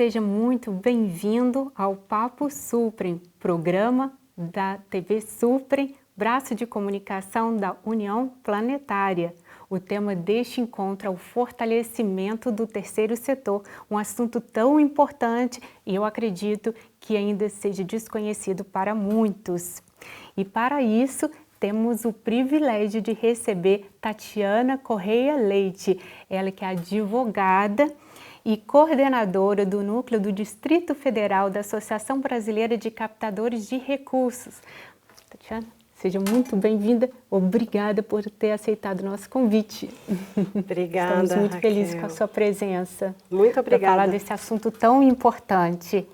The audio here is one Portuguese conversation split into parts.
Seja muito bem-vindo ao Papo Suprem, programa da TV Suprem, braço de comunicação da União Planetária. O tema deste encontro é o fortalecimento do terceiro setor, um assunto tão importante e eu acredito que ainda seja desconhecido para muitos. E para isso, temos o privilégio de receber Tatiana Correia Leite, ela que é advogada e coordenadora do Núcleo do Distrito Federal da Associação Brasileira de Captadores de Recursos. Tatiana, seja muito bem-vinda. Obrigada por ter aceitado o nosso convite. Obrigada, Estamos muito Raquel. felizes com a sua presença. Muito obrigada. Para falar desse assunto tão importante.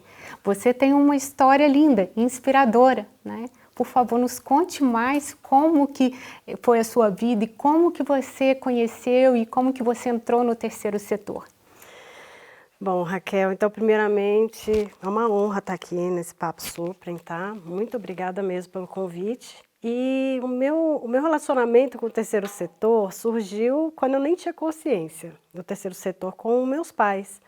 Você tem uma história linda, inspiradora, né? Por favor, nos conte mais como que foi a sua vida e como que você conheceu e como que você entrou no terceiro setor. Bom, Raquel, então primeiramente é uma honra estar aqui nesse Papo Suprem, tá? Muito obrigada mesmo pelo convite. E o meu relacionamento com o terceiro setor surgiu quando eu nem tinha consciência do terceiro setor com meus pais.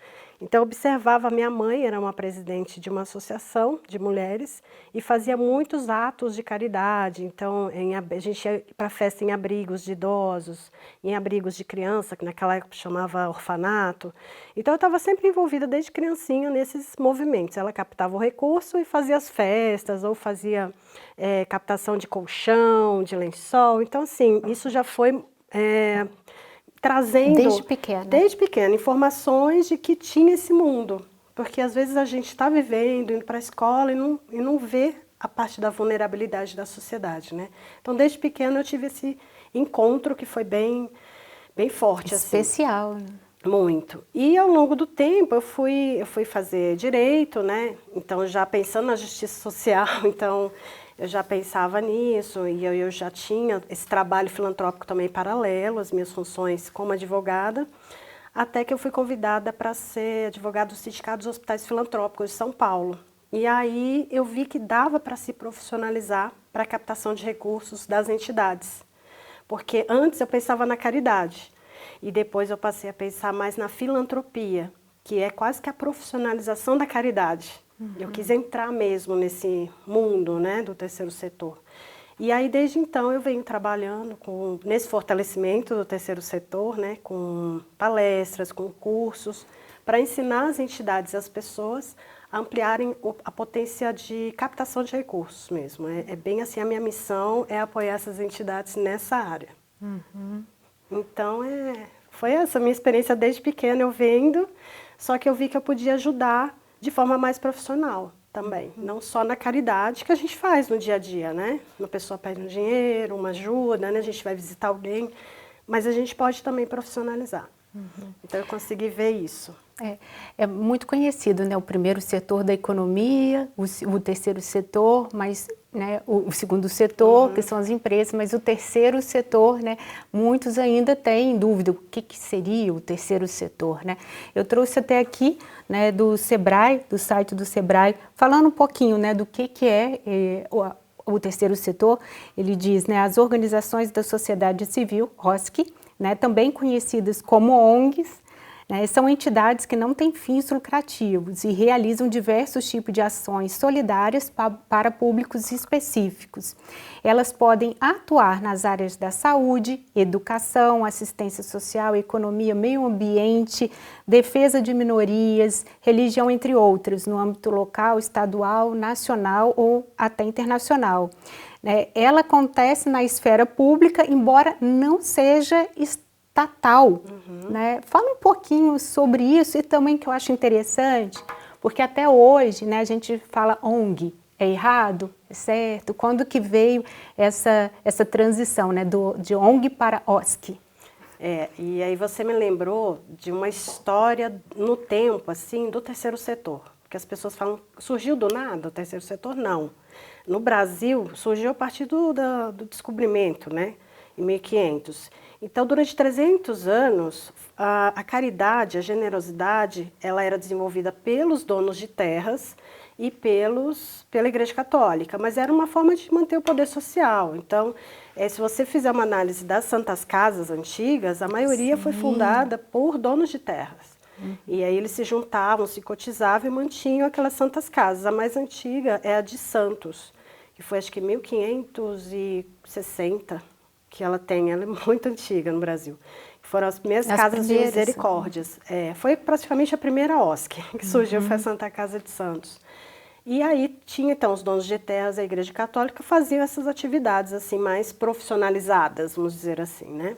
Então eu observava a minha mãe, era uma presidente de uma associação de mulheres e fazia muitos atos de caridade. Então a gente ia para festa em abrigos de idosos, em abrigos de criança, que naquela época chamava orfanato. Então eu estava sempre envolvida desde criancinha nesses movimentos. Ela captava o recurso e fazia as festas, ou fazia captação de colchão, de lençol. Então assim, isso já foi trazendo, desde pequena, informações de que tinha esse mundo. Porque às vezes a gente está vivendo, indo para a escola e não vê a parte da vulnerabilidade da sociedade, né? Então, desde pequena eu tive esse encontro que foi bem forte. Especial, assim. Muito. E ao longo do tempo eu fui fazer direito, né? Então, já pensando na justiça social, então eu já pensava nisso e eu já tinha esse trabalho filantrópico também paralelo, as minhas funções como advogada, até que eu fui convidada para ser advogada do Sindicato dos Hospitais Filantrópicos de São Paulo. E aí eu vi que dava para se profissionalizar para a captação de recursos das entidades. Porque antes eu pensava na caridade e depois eu passei a pensar mais na filantropia, que é quase que a profissionalização da caridade. Eu quis entrar mesmo nesse mundo, né, do terceiro setor. E aí, desde então, eu venho trabalhando nesse fortalecimento do terceiro setor, né, com palestras, com cursos, para ensinar as entidades e as pessoas a ampliarem a potência de captação de recursos mesmo. É bem assim, a minha missão é apoiar essas entidades nessa área. Então, foi essa minha experiência desde pequena, eu vendo, só que eu vi que eu podia ajudar de forma mais profissional também, não só na caridade que a gente faz no dia a dia, né? Uma pessoa pede um dinheiro, uma ajuda, né? A gente vai visitar alguém, mas a gente pode também profissionalizar. Então eu consegui ver isso. É muito conhecido, né? O primeiro setor da economia, o terceiro setor, mas né, o segundo setor, que são as empresas, mas o terceiro setor, né, muitos ainda têm dúvida o que seria o terceiro setor, né? Eu trouxe até aqui, né, do Sebrae, do site do Sebrae, falando um pouquinho, né, do que é o terceiro setor. Ele diz, né, as organizações da sociedade civil, OSC, né, também conhecidas como ONGs, né, são entidades que não têm fins lucrativos e realizam diversos tipos de ações solidárias para públicos específicos. Elas podem atuar nas áreas da saúde, educação, assistência social, economia, meio ambiente, defesa de minorias, religião, entre outras, no âmbito local, estadual, nacional ou até internacional. Ela acontece na esfera pública, embora não seja estatal, né? Fala um pouquinho sobre isso e também que eu acho interessante, porque até hoje, né, a gente fala ONG, é errado, é certo? Quando que veio essa transição, né, de ONG para OSC? E aí você me lembrou de uma história no tempo, assim, do terceiro setor, porque as pessoas falam, surgiu do nada o terceiro setor? Não. No Brasil, surgiu a partir do descobrimento, né, em 1500. Então, durante 300 anos, a caridade, a generosidade, ela era desenvolvida pelos donos de terras e pela Igreja Católica, mas era uma forma de manter o poder social. Então, se você fizer uma análise das santas casas antigas, a maioria foi fundada por donos de terras. E aí eles se juntavam, se cotizavam e mantinham aquelas santas casas. A mais antiga é a de Santos, que foi acho que 1560 que ela tem. Ela é muito antiga no Brasil. Foram as primeiras casas de misericórdias. Foi praticamente a primeira OSC que surgiu, foi a Santa Casa de Santos. E aí tinha então os donos de terras, a Igreja Católica, faziam essas atividades assim mais profissionalizadas, vamos dizer assim, né?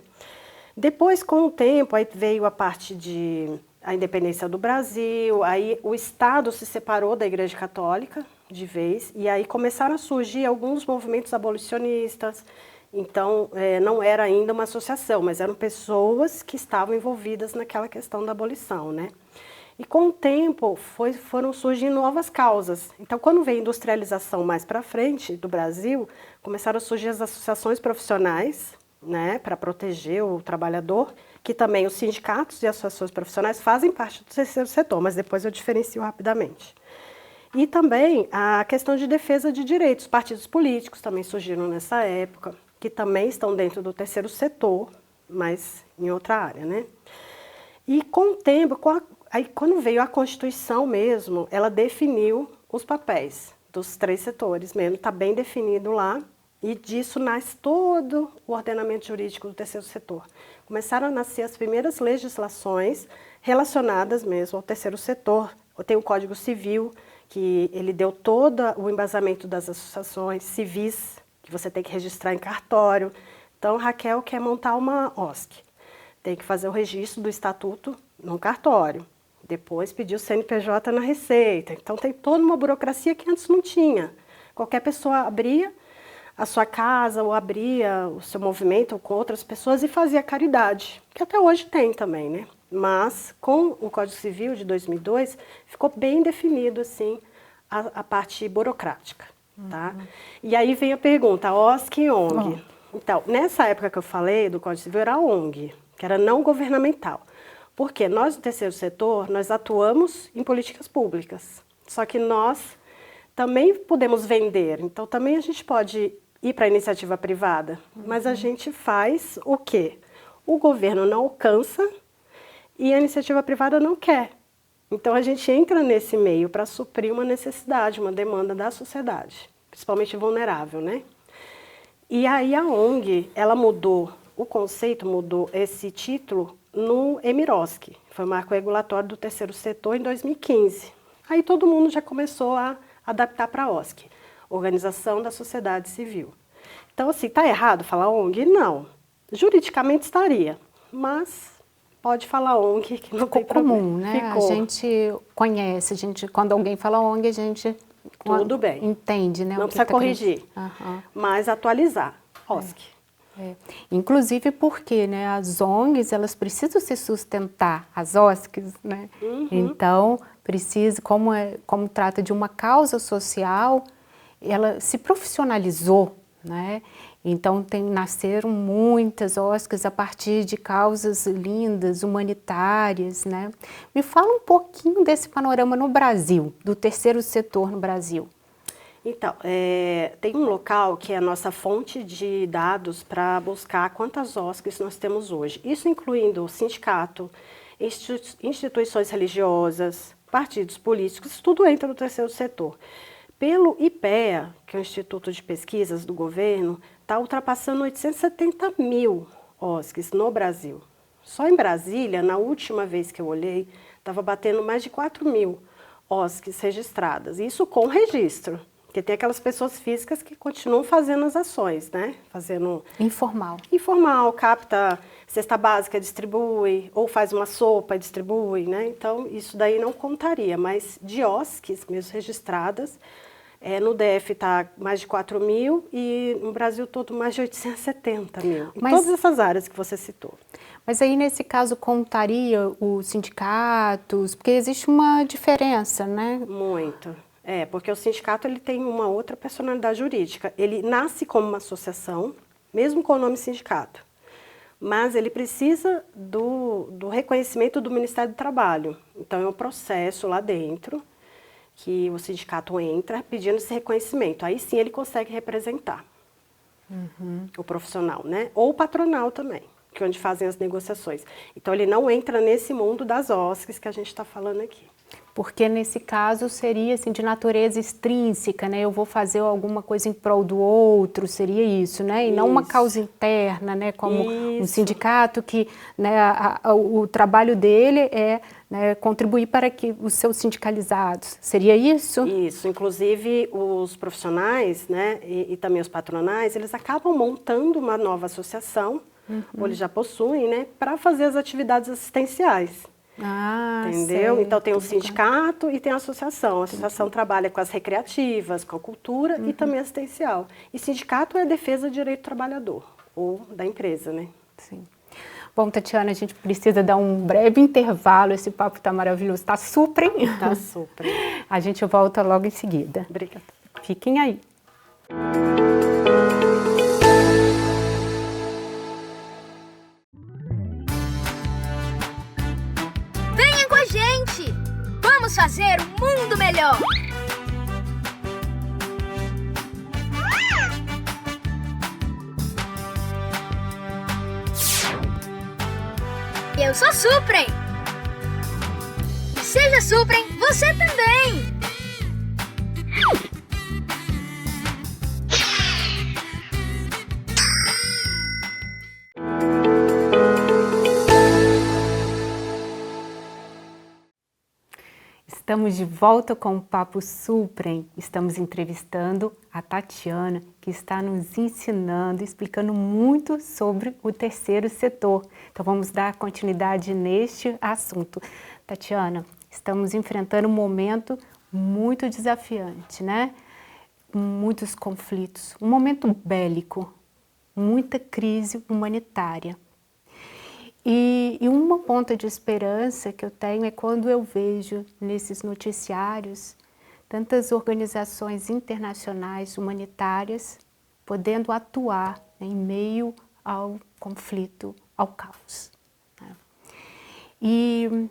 Depois, com o tempo, aí veio a parte de a independência do Brasil, aí o Estado se separou da Igreja Católica de vez, e aí começaram a surgir alguns movimentos abolicionistas. Então, não era ainda uma associação, mas eram pessoas que estavam envolvidas naquela questão da abolição, né? E com o tempo foram surgindo novas causas. Então, quando veio a industrialização mais para frente do Brasil, começaram a surgir as associações profissionais, né, para proteger o trabalhador, que também os sindicatos e associações profissionais fazem parte do terceiro setor, mas depois eu diferencio rapidamente. E também a questão de defesa de direitos. Partidos políticos também surgiram nessa época, que também estão dentro do terceiro setor, mas em outra área, né? E com o tempo, aí quando veio a Constituição mesmo, ela definiu os papéis dos três setores mesmo, está bem definido lá, e disso nasce todo o ordenamento jurídico do terceiro setor. Começaram a nascer as primeiras legislações relacionadas mesmo ao terceiro setor. Tem o Código Civil, que ele deu todo o embasamento das associações civis, que você tem que registrar em cartório. Então, Raquel quer montar uma OSC. Tem que fazer o registro do estatuto no cartório. Depois pedir o CNPJ na Receita. Então, tem toda uma burocracia que antes não tinha. Qualquer pessoa abria a sua casa ou abria o seu movimento com outras pessoas e fazia caridade, que até hoje tem também, né? Mas, com o Código Civil de 2002, ficou bem definido, assim, a parte burocrática, tá? E aí vem a pergunta, OSC e ONG. Então, nessa época que eu falei do Código Civil, era a ONG, que era não governamental. Porque nós, do terceiro setor, nós atuamos em políticas públicas. Só que nós também podemos vender. Então, também a gente pode ir para a iniciativa privada. Mas a gente faz o quê? O governo não alcança e a iniciativa privada não quer. Então, a gente entra nesse meio para suprir uma necessidade, uma demanda da sociedade, principalmente vulnerável, né? E aí a ONG, ela mudou, o conceito mudou esse título no EMIROSC, foi o marco regulatório do terceiro setor em 2015. Aí todo mundo já começou a adaptar para a OSC, Organização da Sociedade Civil. Então, assim, está errado falar ONG? Não. Juridicamente estaria, mas pode falar ONG, que não tem problema. Comum, né? Ficou. A gente conhece, quando alguém fala ONG, a gente Tudo bem. entende, né? Não precisa corrigir, mas atualizar, OSC. Inclusive porque, né, as ONGs, elas precisam se sustentar, as OSCs, né? Então, precisa, como trata de uma causa social, ela se profissionalizou, né? Então, nasceram muitas OSCs a partir de causas lindas, humanitárias, né? Me fala um pouquinho desse panorama no Brasil, do terceiro setor no Brasil. Então, tem um local que é a nossa fonte de dados para buscar quantas OSCs nós temos hoje. Isso incluindo o sindicato, instituições religiosas, partidos políticos, isso tudo entra no terceiro setor. Pelo IPEA, que é o Instituto de Pesquisas do Governo, está ultrapassando 870 mil OSCs no Brasil. Só em Brasília, na última vez que eu olhei, estava batendo mais de 4 mil OSCs registradas. Isso com registro. Porque tem aquelas pessoas físicas que continuam fazendo as ações, né? Fazendo... Informal. Informal, capta cesta básica, distribui, ou faz uma sopa e distribui, né? Então, isso daí não contaria, mas de OSCs mesmo registradas, no DF está mais de 4 mil e no Brasil todo mais de 870 mil. Em todas essas áreas que você citou. Mas aí, nesse caso, contaria os sindicatos? Porque existe uma diferença, né? Muito. Porque o sindicato ele tem uma outra personalidade jurídica. Ele nasce como uma associação, mesmo com o nome sindicato. Mas ele precisa do reconhecimento do Ministério do Trabalho. Então, é um processo lá dentro que o sindicato entra pedindo esse reconhecimento. Aí sim ele consegue representar o profissional, né? Ou o patronal também. que onde fazem as negociações. Então, ele não entra nesse mundo das OSCs que a gente está falando aqui. Porque nesse caso seria assim, de natureza extrínseca, né? Eu vou fazer alguma coisa em prol do outro, seria isso, né? E não uma causa interna, né? Como um sindicato que, né, o trabalho dele é, né, contribuir para que os seus sindicalizados. Seria isso? Isso. Inclusive, os profissionais, né, e também os patronais, eles acabam montando uma nova associação, ou eles já possuem, né, para fazer as atividades assistenciais. Entendeu? Certo. Então tem o sindicato e tem a associação. A associação trabalha com as recreativas, com a cultura e também assistencial. E sindicato é a defesa do direito do trabalhador, ou da empresa, né? Sim. Bom, Tatiana, a gente precisa dar um breve intervalo, esse papo está maravilhoso, está super, hein? Tá super. A gente volta logo em seguida. Obrigada. Fiquem aí. Venha com a gente! Vamos fazer um mundo melhor! Eu sou Suprem! E seja Suprem, você também! Estamos de volta com o Papo Suprem. Estamos entrevistando a Tatiana, que está nos ensinando, explicando muito sobre o terceiro setor. Então vamos dar continuidade neste assunto. Tatiana, estamos enfrentando um momento muito desafiante, né? Muitos conflitos, um momento bélico, muita crise humanitária. E uma ponta de esperança que eu tenho é quando eu vejo nesses noticiários tantas organizações internacionais humanitárias podendo atuar, né, em meio ao conflito, ao caos, né? E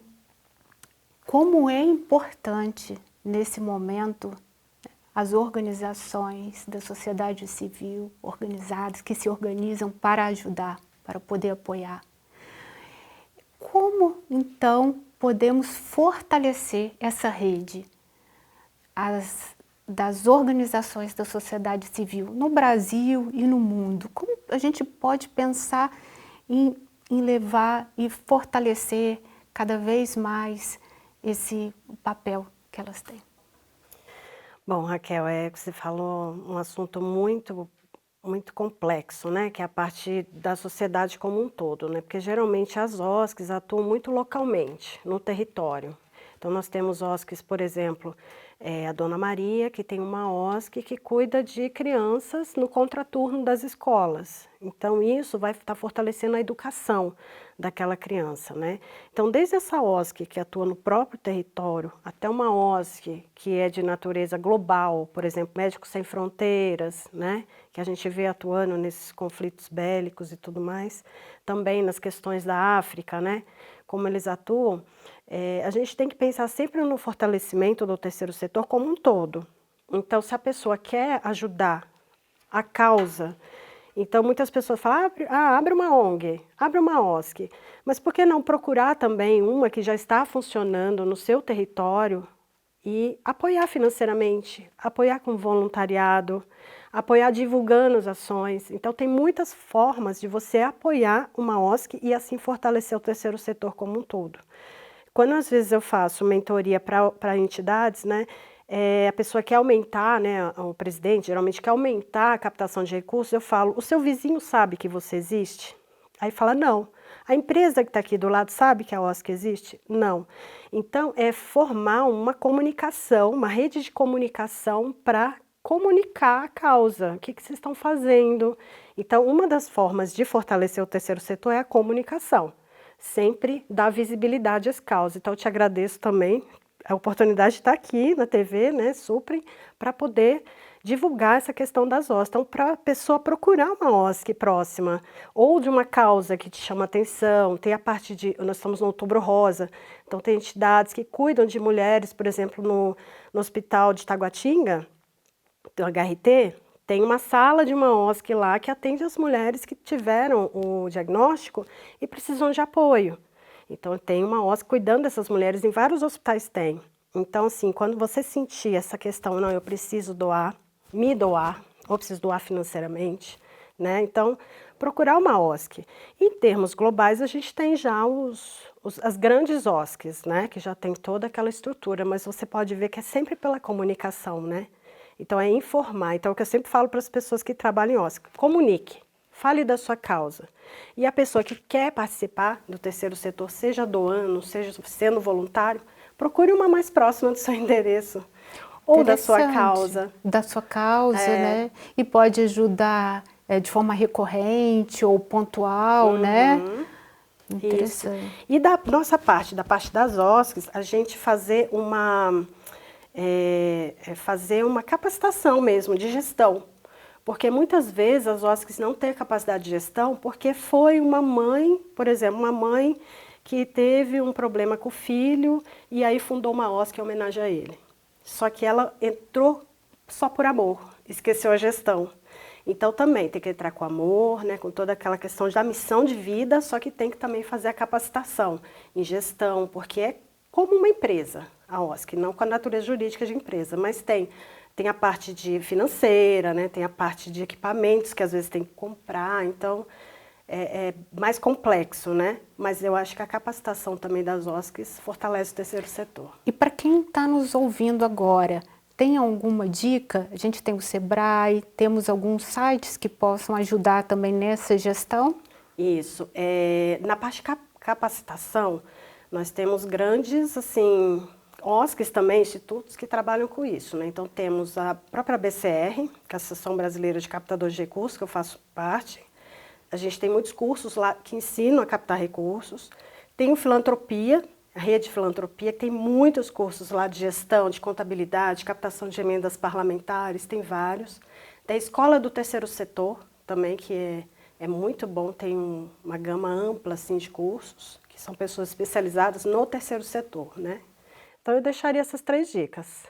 como é importante nesse momento as organizações da sociedade civil organizadas que se organizam para ajudar, para poder apoiar. Como, então, podemos fortalecer essa rede das organizações da sociedade civil no Brasil e no mundo? Como a gente pode pensar em levar e fortalecer cada vez mais esse papel que elas têm? Bom, Raquel, você falou um assunto muito complexo, né, que é a parte da sociedade como um todo, né, porque geralmente as OSCs atuam muito localmente, no território. Então nós temos OSCs, por exemplo, a Dona Maria, que tem uma OSC que cuida de crianças no contraturno das escolas. Então isso vai estar fortalecendo a educação daquela criança, né? Então desde essa OSC que atua no próprio território, até uma OSC que é de natureza global, por exemplo, Médicos Sem Fronteiras, né? Que a gente vê atuando nesses conflitos bélicos e tudo mais, também nas questões da África, né? Como eles atuam, a gente tem que pensar sempre no fortalecimento do terceiro setor como um todo. Então, se a pessoa quer ajudar a causa, então muitas pessoas falam, abre uma ONG, abre uma OSC, mas por que não procurar também uma que já está funcionando no seu território e apoiar financeiramente, apoiar com voluntariado, apoiar divulgando as ações. Então tem muitas formas de você apoiar uma OSC e assim fortalecer o terceiro setor como um todo. Quando às vezes eu faço mentoria para entidades, né, a pessoa quer aumentar, né, o presidente geralmente quer aumentar a captação de recursos, eu falo, o seu vizinho sabe que você existe? Aí fala, não. A empresa que está aqui do lado sabe que a OSC existe? Não. Então, é formar uma comunicação, uma rede de comunicação para comunicar a causa, o que vocês estão fazendo. Então, uma das formas de fortalecer o terceiro setor é a comunicação, sempre dar visibilidade às causas. Então, eu te agradeço também a oportunidade de estar aqui na TV, né, Suprem, para poder divulgar essa questão das OSCs. Então, para a pessoa procurar uma OSC próxima, ou de uma causa que te chama atenção, tem a parte de, nós estamos no Outubro Rosa, então tem entidades que cuidam de mulheres, por exemplo, no Hospital de Taguatinga, do HRT, Tem uma sala de uma OSC lá que atende as mulheres que tiveram o diagnóstico e precisam de apoio. Então, tem uma OSC cuidando dessas mulheres, em vários hospitais tem. Então, assim, quando você sentir essa questão, não, eu preciso doar, me doar, ou preciso doar financeiramente, né? Então, procurar uma OSC. Em termos globais, a gente tem já as grandes OSCs, né? Que já tem toda aquela estrutura, mas você pode ver que é sempre pela comunicação, né? Então, é informar. Então, é o que eu sempre falo para as pessoas que trabalham em OSC, comunique. Fale da sua causa. E a pessoa que quer participar do terceiro setor, seja doando, seja sendo voluntário, procure uma mais próxima do seu endereço ou da sua causa. Da sua causa, né? E pode ajudar de forma recorrente ou pontual, né? Interessante. Isso. E da nossa parte, da parte das OSCs, a gente fazer uma capacitação mesmo de gestão. Porque muitas vezes as OSCs não têm capacidade de gestão porque foi uma mãe, por exemplo, uma mãe que teve um problema com o filho e aí fundou uma OSC em homenagem a ele. Só que ela entrou só por amor, esqueceu a gestão. Então também tem que entrar com amor, né, com toda aquela questão da missão de vida, só que tem que também fazer a capacitação em gestão, porque é como uma empresa, a OSC, não com a natureza jurídica de empresa, mas tem a parte de financeira, né? Tem a parte de equipamentos que às vezes tem que comprar, então é mais complexo, né? Mas eu acho que a capacitação também das OSCs fortalece o terceiro setor. E para quem está nos ouvindo agora, tem alguma dica? A gente tem o Sebrae, temos alguns sites que possam ajudar também nessa gestão? Isso. Na parte de capacitação, nós temos grandes, assim, OSCs também, institutos que trabalham com isso, né? Então temos a própria BCR, que é a Associação Brasileira de Captadores de Recursos, que eu faço parte. A gente tem muitos cursos lá que ensinam a captar recursos. Tem o Filantropia, a Rede Filantropia, que tem muitos cursos lá de gestão, de contabilidade, captação de emendas parlamentares, tem vários. Tem a Escola do Terceiro Setor também, que é muito bom, tem uma gama ampla assim, de cursos, que são pessoas especializadas no terceiro setor, né? Então, eu deixaria essas 3 dicas.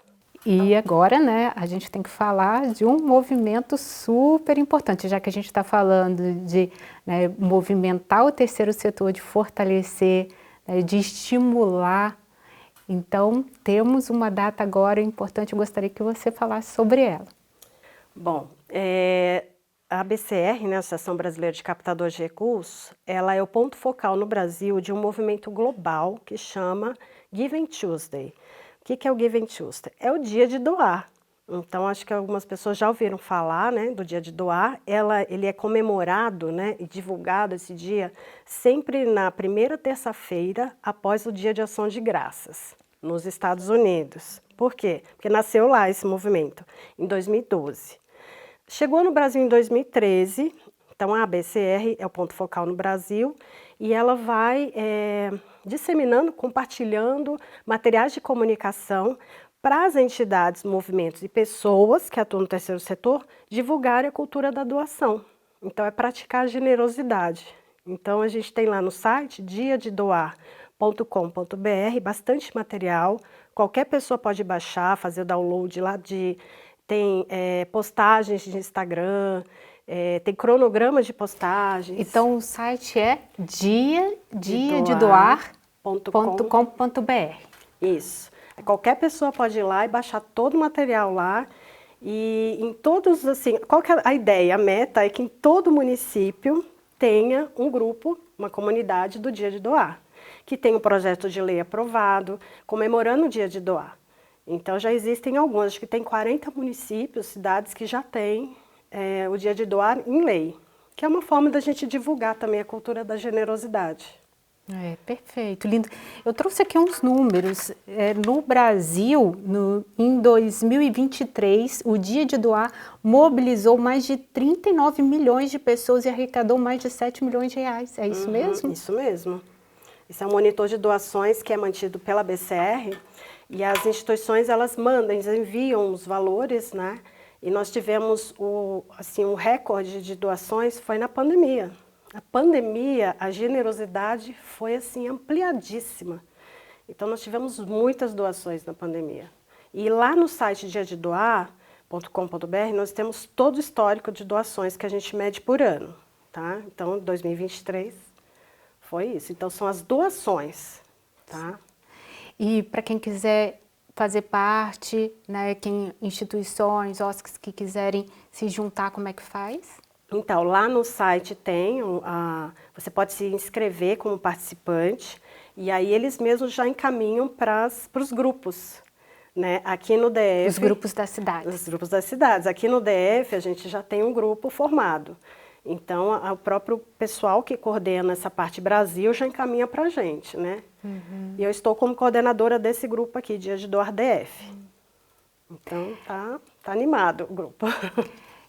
E agora, né, a gente tem que falar de um movimento super importante, já que a gente está falando de movimentar o terceiro setor, de fortalecer, de estimular. Então, temos uma data agora importante, eu gostaria que você falasse sobre ela. Bom, a BCR, né, a Associação Brasileira de Captadores de Recursos, ela é o ponto focal no Brasil de um movimento global que chama Giving Tuesday. O que é o Giving Tuesday? É o dia de doar. Então, acho que algumas pessoas já ouviram falar, né, do dia de doar. Ele é comemorado, né, e divulgado esse dia sempre na primeira terça-feira após o Dia de Ação de Graças, nos Estados Unidos. Por quê? Porque nasceu lá esse movimento, em 2012. Chegou no Brasil em 2013, então a ABCR é o ponto focal no Brasil, e ela vai disseminando, compartilhando materiais de comunicação para as entidades, movimentos e pessoas que atuam no terceiro setor divulgarem a cultura da doação. Então, é praticar a generosidade. Então, a gente tem lá no site diadedoar.com.br bastante material, qualquer pessoa pode baixar, fazer o download lá tem postagens de Instagram, tem cronogramas de postagens. Então, o site é diadedoar.com.br. Isso. Qualquer pessoa pode ir lá e baixar todo o material lá. E em todos, assim, qual que é a ideia? A meta é que em todo município tenha um grupo, uma comunidade do Dia de Doar, que tem um projeto de lei aprovado, comemorando o Dia de Doar. Então, já existem alguns, acho que tem 40 municípios, cidades que já têm o Dia de Doar em lei, que é uma forma da gente divulgar também a cultura da generosidade. Perfeito, lindo. Eu trouxe aqui uns números. No Brasil, em 2023, o Dia de Doar mobilizou mais de 39 milhões de pessoas e arrecadou mais de 7 milhões de reais. É isso mesmo? Isso mesmo. Isso é um monitor de doações que é mantido pela BCR e as instituições, elas enviam os valores, né? E nós tivemos um recorde de doações foi na pandemia. A pandemia, a generosidade foi assim ampliadíssima. Então nós tivemos muitas doações na pandemia. E lá no site Dia de Doar, nós temos todo o histórico de doações que a gente mede por ano, tá? Então, 2023 foi isso. Então, são as doações, tá? E para quem quiser fazer parte, né, instituições, OSCs que quiserem se juntar, como é que faz? Então, lá no site tem, você pode se inscrever como participante, e aí eles mesmos já encaminham para os grupos, né? Aqui no DF... Os grupos das cidades. Os grupos das cidades. Aqui no DF a gente já tem um grupo formado. Então, o próprio pessoal que coordena essa parte Brasil já encaminha para a gente, né? E eu estou como coordenadora desse grupo aqui, Dia de Doar DF. Então, tá animado o grupo.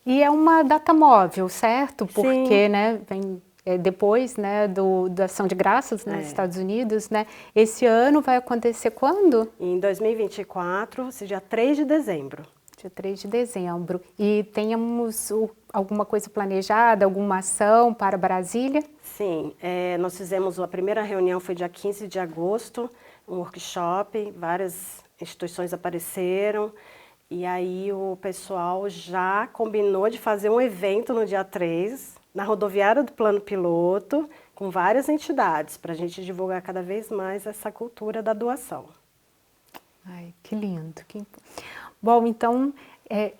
E é uma data móvel, certo? Porque, Sim. né, vem depois, né, da Ação de Graças nos Estados Unidos, né? Esse ano vai acontecer quando? Em 2024, dia 3 de dezembro. Dia 3 de dezembro. E temos alguma coisa planejada, alguma ação para Brasília? Sim, nós fizemos, a primeira reunião foi dia 15 de agosto, um workshop, várias instituições apareceram, e aí o pessoal já combinou de fazer um evento no dia 3, na rodoviária do Plano Piloto, com várias entidades, para a gente divulgar cada vez mais essa cultura da doação. Ai, que lindo. Bom, então,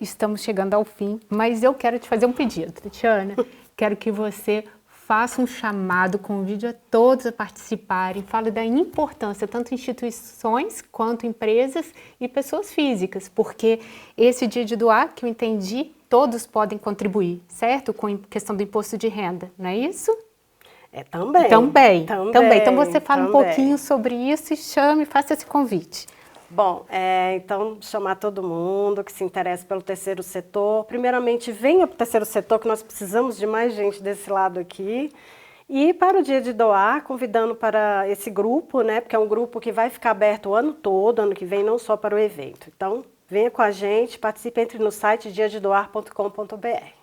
estamos chegando ao fim, mas eu quero te fazer um pedido, Tatiana. Quero que você faça um chamado, convide a todos a participarem, fale da importância, tanto instituições quanto empresas e pessoas físicas, porque esse dia de doar, que eu entendi, todos podem contribuir, certo? Com a questão do imposto de renda, não é isso? Também. Então você fala um pouquinho sobre isso e faça esse convite. Bom, então chamar todo mundo que se interessa pelo terceiro setor. Primeiramente, venha para o terceiro setor, que nós precisamos de mais gente desse lado aqui. E para o dia de doar, convidando para esse grupo, né? Porque é um grupo que vai ficar aberto o ano todo, ano que vem, não só para o evento. Então, venha com a gente, participe, entre no site diadedoar.com.br.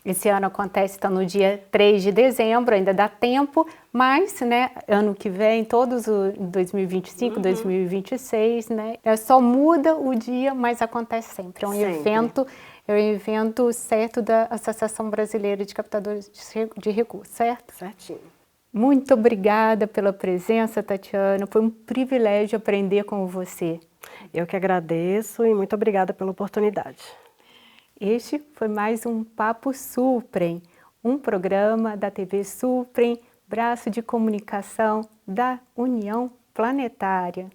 Esse ano acontece, então, no dia 3 de dezembro, ainda dá tempo, mas, né, ano que vem, todos o 2025, 2026, né, só muda o dia, mas acontece sempre. É um evento certo da Associação Brasileira de Captadores de Recursos, certo? Certinho. Muito obrigada pela presença, Tatiana, foi um privilégio aprender com você. Eu que agradeço e muito obrigada pela oportunidade. Este foi mais um Papo Suprem, um programa da TV Suprem, braço de comunicação da União Planetária.